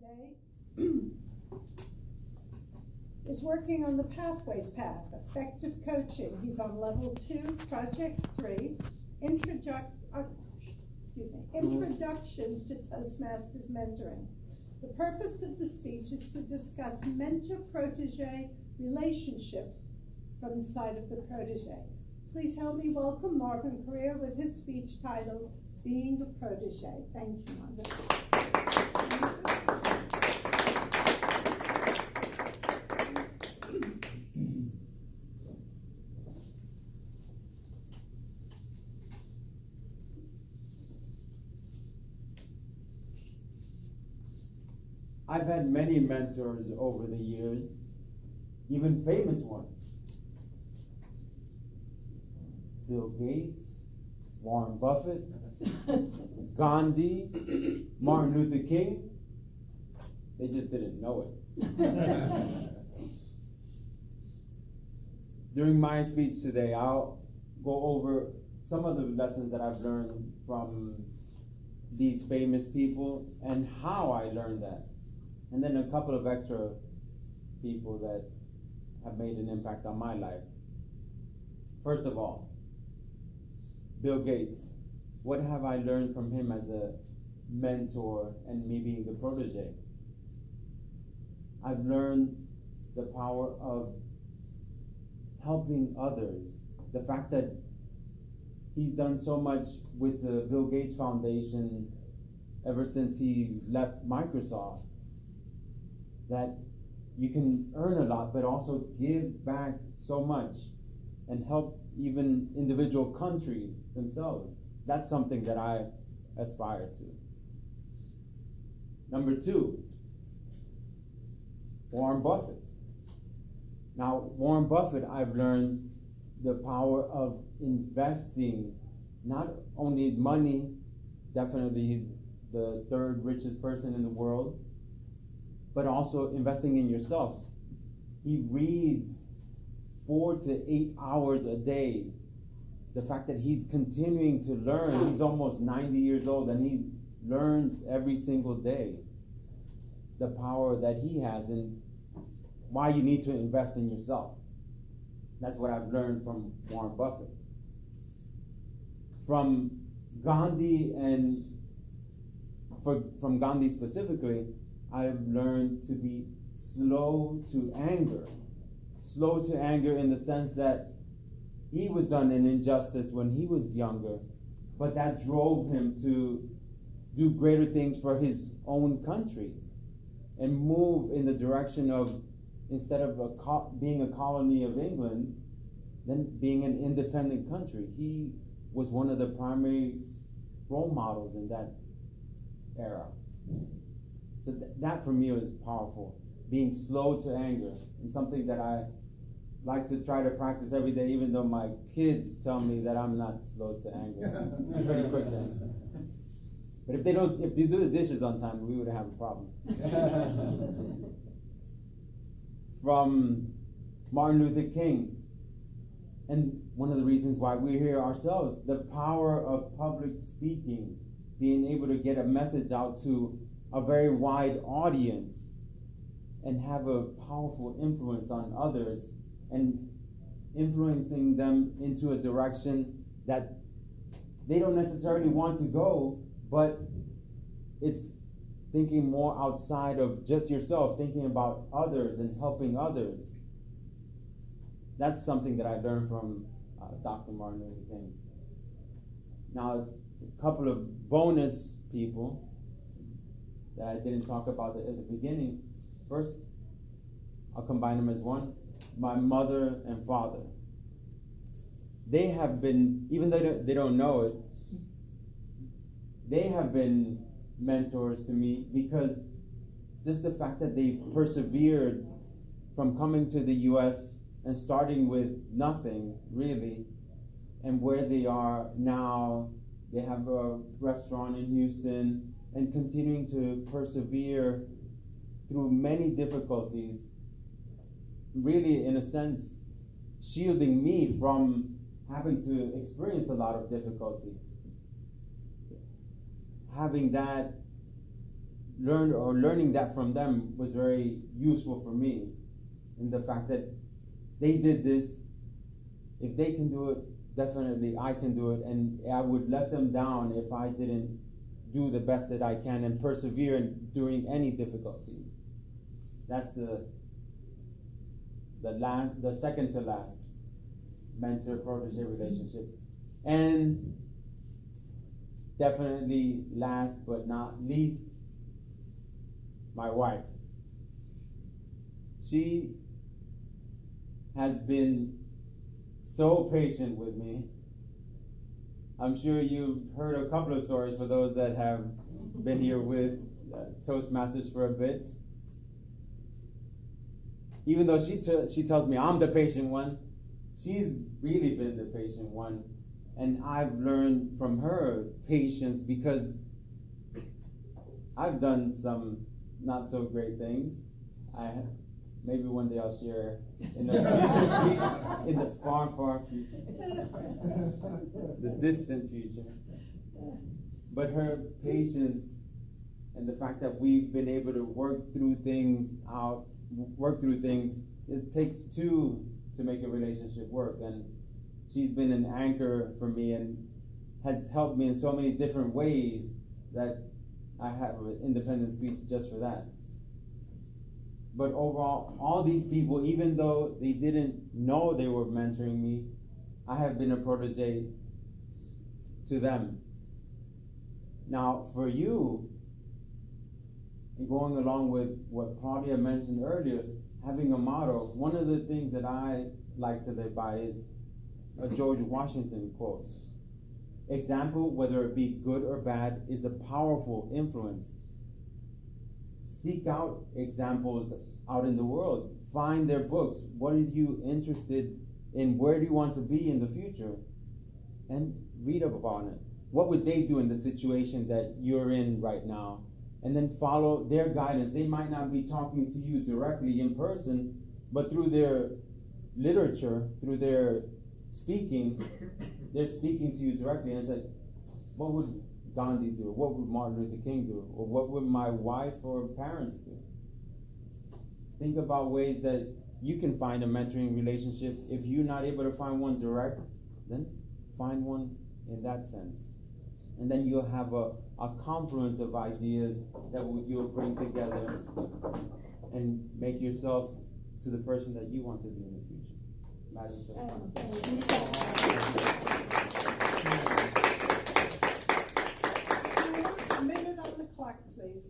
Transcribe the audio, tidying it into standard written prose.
today is working on the Pathways Path, Effective Coaching. He's on level 2, project 3, Introduction to Toastmasters Mentoring. The purpose of the speech is to discuss mentor-protege relationships from the side of the protege. Please help me welcome Marvin Corea with his speech titled, Being a Protege. Thank you, Marvin. I've had many mentors over the years, even famous ones. Bill Gates, Warren Buffett, Gandhi, Martin Luther King. They just didn't know it. During my speech today, I'll go over some of the lessons that I've learned from these famous people and how I learned that. And then a couple of extra people that have made an impact on my life. First of all, Bill Gates. What have I learned from him as a mentor and me being the protege? I've learned the power of helping others. The fact that he's done so much with the Bill Gates Foundation ever since he left Microsoft, that you can earn a lot, but also give back so much and help even individual countries themselves. That's something that I aspire to. Number 2, Warren Buffett. Now, Warren Buffett, I've learned the power of investing, not only money, definitely he's the 3rd richest person in the world, but also investing in yourself. He reads 4 to 8 hours a day. The fact that he's continuing to learn, he's almost 90 years old and he learns every single day. The power that he has and why you need to invest in yourself. That's what I've learned from Warren Buffett. From Gandhi and from Gandhi specifically, I've learned to be slow to anger. Slow to anger in the sense that he was done an injustice when he was younger, but that drove him to do greater things for his own country and move in the direction of, instead of being a colony of England, then being an independent country. He was one of the primary role models in that era. So that for me was powerful, being slow to anger, and something that I like to try to practice every day, even though my kids tell me that I'm not slow to anger. I'm pretty quick then. But if you do the dishes on time, we would have a problem. From Martin Luther King, and one of the reasons why we're here ourselves, the power of public speaking, being able to get a message out to a very wide audience and have a powerful influence on others and influencing them into a direction that they don't necessarily want to go, but it's thinking more outside of just yourself, thinking about others and helping others. That's something that I learned from Dr. Martin Luther King. Now, a couple of bonus people that I didn't talk about at the beginning. First, I'll combine them as one. My mother and father. They have been, even though they don't know it, they have been mentors to me, because just the fact that they persevered from coming to the U.S. and starting with nothing, really, and where they are now. They have a restaurant in Houston and continuing to persevere through many difficulties, really, in a sense, shielding me from having to experience a lot of difficulty. Having that learning that from them was very useful for me, in the fact that they did this. If they can do it, definitely I can do it, and I would let them down if I didn't do the best that I can and persevere during any difficulties. That's the second to last mentor-protege relationship. And definitely last but not least, my wife. She has been so patient with me. I'm sure you've heard a couple of stories for those that have been here with Toastmasters for a bit. Even though she tells me I'm the patient one, she's really been the patient one. And I've learned from her patience, because I've done some not so great things. Maybe one day I'll share in the future speech, in the far, far future, the distant future. But her patience and the fact that we've been able to work through things, it takes two to make a relationship work. And she's been an anchor for me and has helped me in so many different ways that I have an independent speech just for that. But overall, all these people, even though they didn't know they were mentoring me, I have been a protege to them. Now, for you, and going along with what Claudia mentioned earlier, having a motto, one of the things that I like to live by is a George Washington quote. Example, whether it be good or bad, is a powerful influence. Seek out examples out in the world. Find their books. What are you interested in? Where do you want to be in the future? And read up about it. What would they do in the situation that you're in right now? And then follow their guidance. They might not be talking to you directly in person, but through their literature, through their speaking, they're speaking to you directly. And it's like, what would Gandhi do? What would Martin Luther King do? Or what would my wife or parents do? Think about ways that you can find a mentoring relationship. If you're not able to find one direct, then find one in that sense. And then you'll have a confluence of ideas that you'll bring together and make yourself to the person that you want to be in the future. A minute on the clock, please.